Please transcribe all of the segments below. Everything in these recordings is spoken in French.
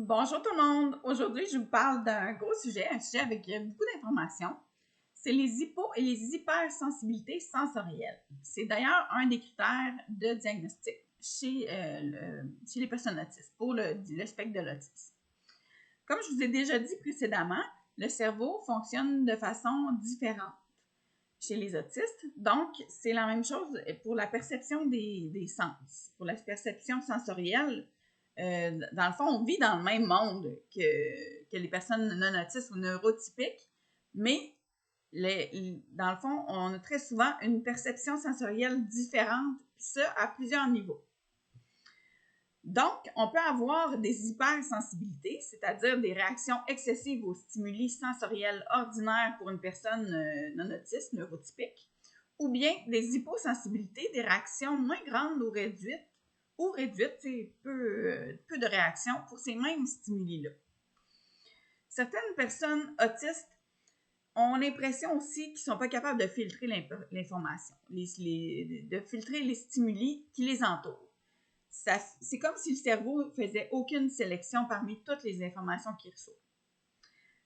Bonjour tout le monde! Aujourd'hui, je vous parle d'un gros sujet, un sujet avec beaucoup d'informations. C'est les hypo- et les hypersensibilités sensorielles. C'est d'ailleurs un des critères de diagnostic chez les personnes autistes, pour le spectre de l'autisme. Comme je vous ai déjà dit précédemment, le cerveau fonctionne de façon différente chez les autistes. Donc, c'est la même chose pour la perception des sens, pour la perception sensorielle. Dans le fond, on vit dans le même monde que les personnes non autistes ou neurotypiques, mais dans le fond, on a très souvent une perception sensorielle différente, puis ça à plusieurs niveaux. Donc, on peut avoir des hypersensibilités, c'est-à-dire des réactions excessives aux stimuli sensoriels ordinaires pour une personne non autiste, neurotypique, ou bien des hyposensibilités, des réactions moins grandes ou réduites, c'est peu de réactions pour ces mêmes stimuli-là. Certaines personnes autistes ont l'impression aussi qu'ils ne sont pas capables de filtrer l'information, de filtrer les stimuli qui les entourent. C'est comme si le cerveau ne faisait aucune sélection parmi toutes les informations qu'il reçoit.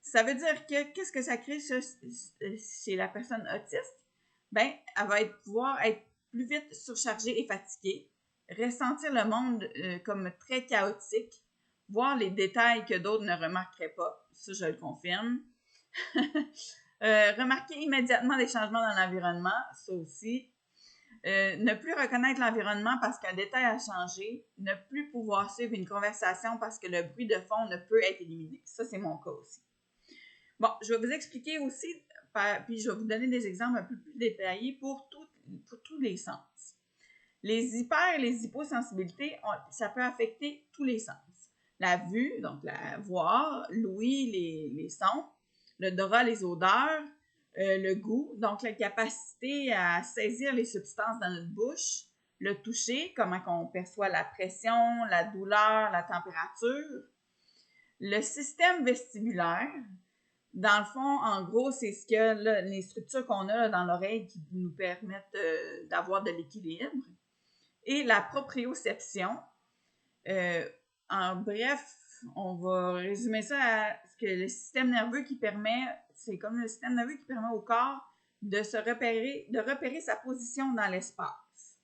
Ça veut dire que qu'est-ce que ça crée chez la personne autiste? Ben, elle va pouvoir être plus vite surchargée et fatiguée, ressentir le monde comme très chaotique, voir les détails que d'autres ne remarqueraient pas. Ça, je le confirme. Remarquer immédiatement des changements dans l'environnement, ça aussi. Ne plus reconnaître l'environnement parce qu'un détail a changé, ne plus pouvoir suivre une conversation parce que le bruit de fond ne peut être éliminé. Ça, c'est mon cas aussi. Bon, je vais vous expliquer aussi, puis je vais vous donner des exemples un peu plus détaillés pour tous les sens. Les hyper et les hyposensibilités, ça peut affecter tous les sens. La vue, donc la voir, l'ouïe, les sons, l'odorat, les odeurs, le goût, donc la capacité à saisir les substances dans notre bouche, le toucher, comment on perçoit la pression, la douleur, la température, le système vestibulaire. Dans le fond, en gros, c'est ce que là, les structures qu'on a là, dans l'oreille qui nous permettent d'avoir de l'équilibre. Et la proprioception. En bref, on va résumer ça à ce que le système nerveux qui permet, c'est comme le système nerveux qui permet au corps de repérer sa position dans l'espace.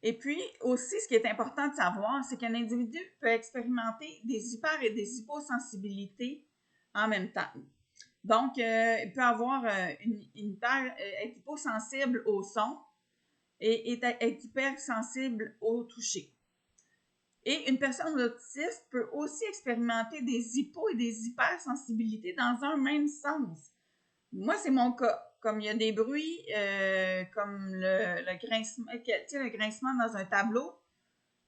Et puis, aussi, ce qui est important de savoir, c'est qu'un individu peut expérimenter des hyper et des hyposensibilités en même temps. Donc, il peut avoir être hyposensible au son et être hypersensible au toucher. Et une personne autiste peut aussi expérimenter des hypo et des hypersensibilités dans un même sens. Moi, c'est mon cas. Comme il y a des bruits, comme le grincement, le grincement dans un tableau,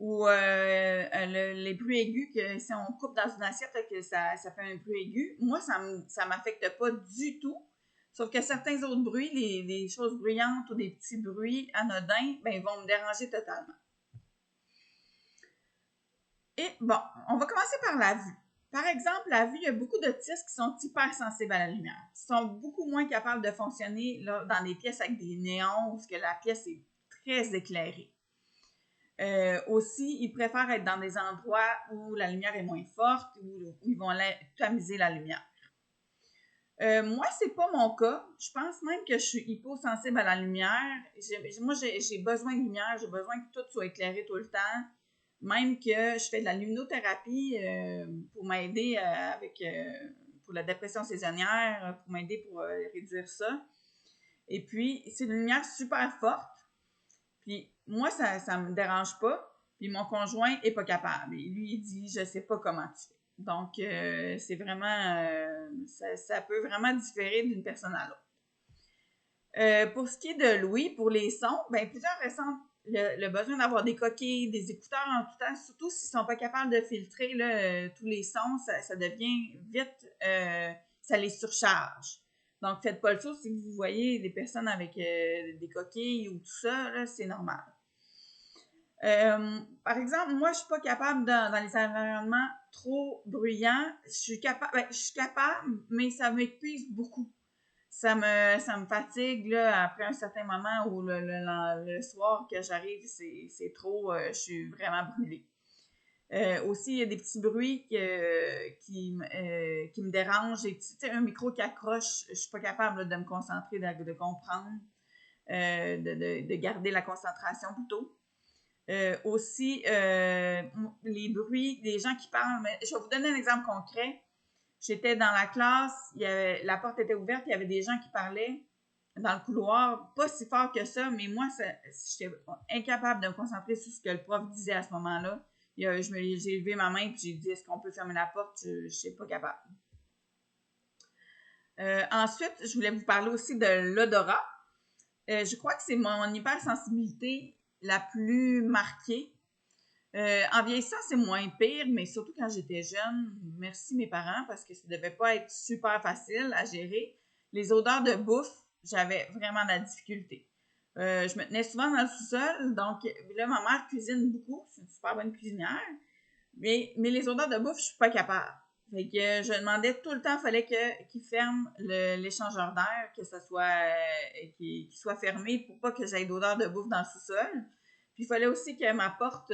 ou les bruits aigus, que si on coupe dans une assiette, que ça fait un bruit aigu. Moi, ça m'affecte pas du tout. Sauf que certains autres bruits, les choses bruyantes ou des petits bruits anodins, ben, ils vont me déranger totalement. Et bon, on va commencer par la vue. Par exemple, la vue, il y a beaucoup d'autistes qui sont hypersensibles à la lumière. Ils sont beaucoup moins capables de fonctionner là, dans des pièces avec des néons, parce que la pièce est très éclairée. Aussi, ils préfèrent être dans des endroits où la lumière est moins forte, où ils vont tamiser la lumière. Moi, c'est pas mon cas. Je pense même que je suis hyposensible à la lumière. Moi, j'ai besoin de lumière, j'ai besoin que tout soit éclairé tout le temps. Même que je fais de la luminothérapie pour m'aider pour la dépression saisonnière, pour m'aider pour réduire ça. Et puis, c'est une lumière super forte. Puis moi, ça me dérange pas. Puis mon conjoint est pas capable. Et lui, il dit, je sais pas comment tu fais. Donc, c'est vraiment, ça peut vraiment différer d'une personne à l'autre. Pour ce qui est de l'ouïe, pour les sons, ben plusieurs ressentent le besoin d'avoir des coquilles, des écouteurs en tout temps, surtout s'ils sont pas capables de filtrer là, tous les sons, ça devient vite, ça les surcharge. Donc, faites pas le saut si vous voyez des personnes avec des coquilles ou tout ça, là, c'est normal. Par exemple, moi, je suis pas capable dans les environnements trop bruyants. Je suis capable, mais ça m'épuise beaucoup. Ça me fatigue là, après un certain moment où le soir que j'arrive, c'est trop, je suis vraiment brûlée. Aussi, il y a des petits bruits qui me dérangent. Et, tu sais, un micro qui accroche, je suis pas capable là, de me concentrer, de comprendre, de garder la concentration plutôt. Aussi, les bruits des gens qui parlent. Mais je vais vous donner un exemple concret. J'étais dans la classe, la porte était ouverte, il y avait des gens qui parlaient dans le couloir, pas si fort que ça, mais moi, j'étais incapable de me concentrer sur ce que le prof disait à ce moment-là. J'ai levé ma main et j'ai dit, est-ce qu'on peut fermer la porte? Je ne suis pas capable. Ensuite, je voulais vous parler aussi de l'odorat. Je crois que c'est mon hypersensibilité la plus marquée. En vieillissant, c'est moins pire, mais surtout quand j'étais jeune, merci mes parents parce que ça ne devait pas être super facile à gérer. Les odeurs de bouffe, j'avais vraiment de la difficulté. Je me tenais souvent dans le sous-sol, donc là, ma mère cuisine beaucoup, c'est une super bonne cuisinière, mais les odeurs de bouffe, je suis pas capable. Fait que je demandais tout le temps, il fallait qu'il ferme l'échangeur d'air, que ça soit qu'il soit fermé pour pas que j'aie d'odeur de bouffe dans le sous-sol. Puis il fallait aussi que ma porte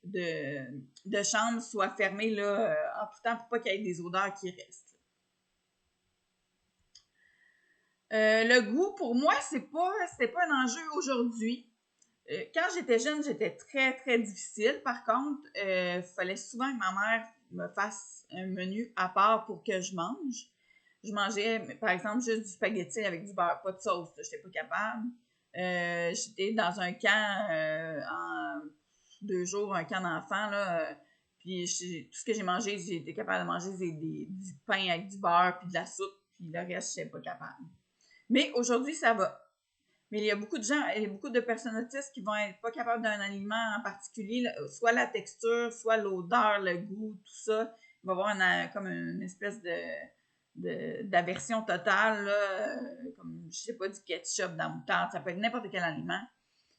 de chambre soit fermée là, en tout temps pour pas qu'il y ait des odeurs qui restent. Le goût, pour moi, c'était pas un enjeu aujourd'hui. Quand j'étais jeune, j'étais très, très difficile. Par contre, il fallait souvent que ma mère me fasse un menu à part pour que je mange. Je mangeais, par exemple, juste du spaghetti avec du beurre, pas de sauce. Je n'étais pas capable. J'étais dans un camp en 2 jours, un camp d'enfants, là. Puis tout ce que j'ai mangé, j'ai été capable de manger du pain avec du beurre, puis de la soupe, puis le reste, je n'étais pas capable. Mais aujourd'hui, ça va. Mais il y a beaucoup de gens, il y a beaucoup de personnes autistes qui vont être pas capables d'un aliment en particulier, soit la texture, soit l'odeur, le goût, tout ça. Il va y avoir comme une espèce d'aversion totale, là, comme, je sais pas, du ketchup, de la moutarde, ça peut être n'importe quel aliment.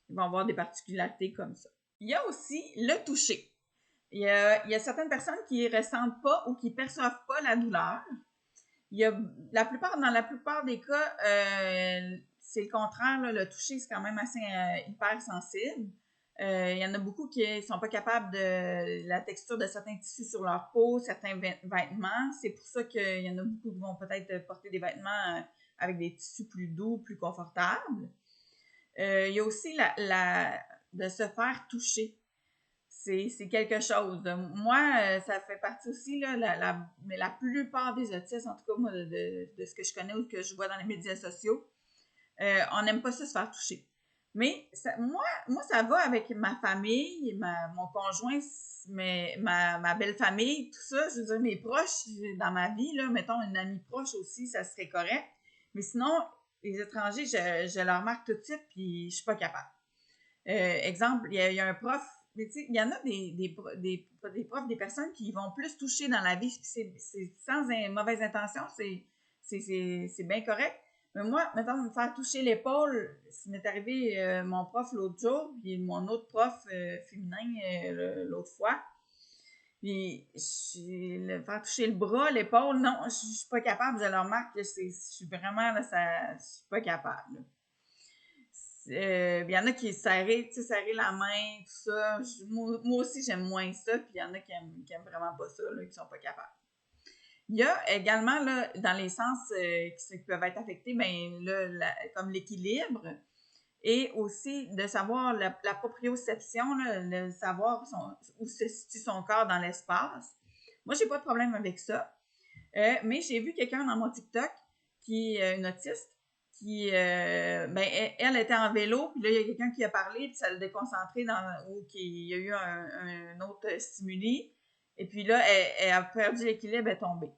Ils vont avoir des particularités comme ça. Il y a aussi le toucher. Il y a certaines personnes qui ne ressentent pas ou qui ne perçoivent pas la douleur. Dans la plupart des cas, c'est le contraire. Là, le toucher, c'est quand même assez hypersensible. Il y en a beaucoup qui ne sont pas capables de la texture de certains tissus sur leur peau, certains vêtements. C'est pour ça qu'il y en a beaucoup qui vont peut-être porter des vêtements avec des tissus plus doux, plus confortables. Il y a aussi de se faire toucher. C'est quelque chose. Moi, ça fait partie aussi, là, mais la plupart des autistes, en tout cas, moi, de ce que je connais ou que je vois dans les médias sociaux, on n'aime pas ça se faire toucher. Mais moi, ça va avec ma famille, mon conjoint, ma belle famille, tout ça. Je veux dire, mes proches dans ma vie, là, mettons une amie proche aussi, ça serait correct. Mais sinon, les étrangers, je leur marque tout de suite, puis je suis pas capable. Exemple, il y a un prof, mais tu sais, il y en a des profs, des personnes qui vont plus toucher dans la vie, c'est sans mauvaise intention, c'est bien correct. Mais moi, mettons, me faire toucher l'épaule, ça m'est arrivé mon prof l'autre jour, puis mon autre prof féminin l'autre fois. Puis, le faire toucher le bras, l'épaule, non, je suis pas capable, je le remarque que je suis vraiment, là, je suis pas capable. Là. Il y en a qui serraient la main, tout ça. Moi aussi, j'aime moins ça. Puis il y en a qui aiment vraiment pas ça, là, qui sont pas capables. Il y a également, là, dans les sens qui peuvent être affectés, ben, là, comme l'équilibre et aussi de savoir la proprioception, là, de savoir où se situe son corps dans l'espace. Moi, j'ai pas de problème avec ça. Mais j'ai vu quelqu'un dans mon TikTok qui est une autiste elle était en vélo, puis là, il y a quelqu'un qui a parlé, puis ça l'a déconcentré ou qu'il y a eu un autre stimuli. Et puis là, elle a perdu l'équilibre, elle est tombée.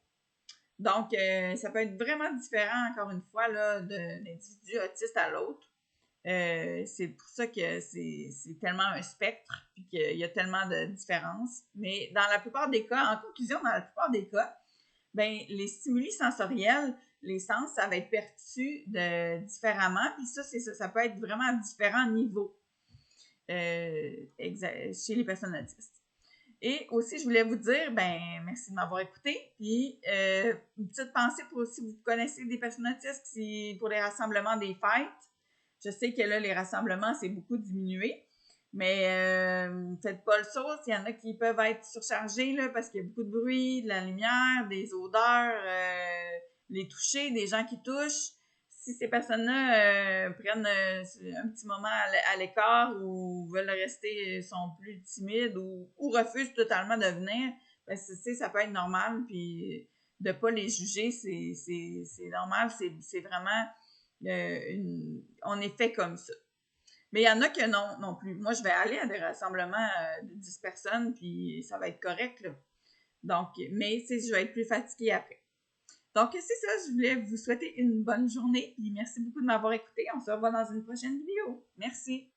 Donc, ça peut être vraiment différent, encore une fois, là, d'un individu autiste à l'autre. C'est pour ça que c'est tellement un spectre, puis qu'il y a tellement de différences. Mais dans la plupart des cas, en conclusion, dans la plupart des cas, ben les stimuli sensoriels, les sens, ça va être perçu différemment, puis ça peut être vraiment à différents niveaux chez les personnes autistes. Et aussi, je voulais vous dire, merci de m'avoir écouté, puis une petite pensée pour si vous connaissez des personnes autistes pour les rassemblements des fêtes. Je sais que là, les rassemblements, c'est beaucoup diminué, Mais faites pas le saut. Il y en a qui peuvent être surchargés là, parce qu'il y a beaucoup de bruit, de la lumière, des odeurs, les toucher, des gens qui touchent. Si ces personnes-là prennent un petit moment à l'écart ou veulent rester, sont plus timides ou refusent totalement de venir, ben, ça peut être normal. Puis de pas les juger, c'est normal. C'est vraiment on est fait comme ça. Mais il y en a que non plus. Moi, je vais aller à des rassemblements de 10 personnes, puis ça va être correct, là. Donc, mais je vais être plus fatiguée après. Donc, c'est ça, je voulais vous souhaiter une bonne journée, puis merci beaucoup de m'avoir écouté. On se revoit dans une prochaine vidéo. Merci.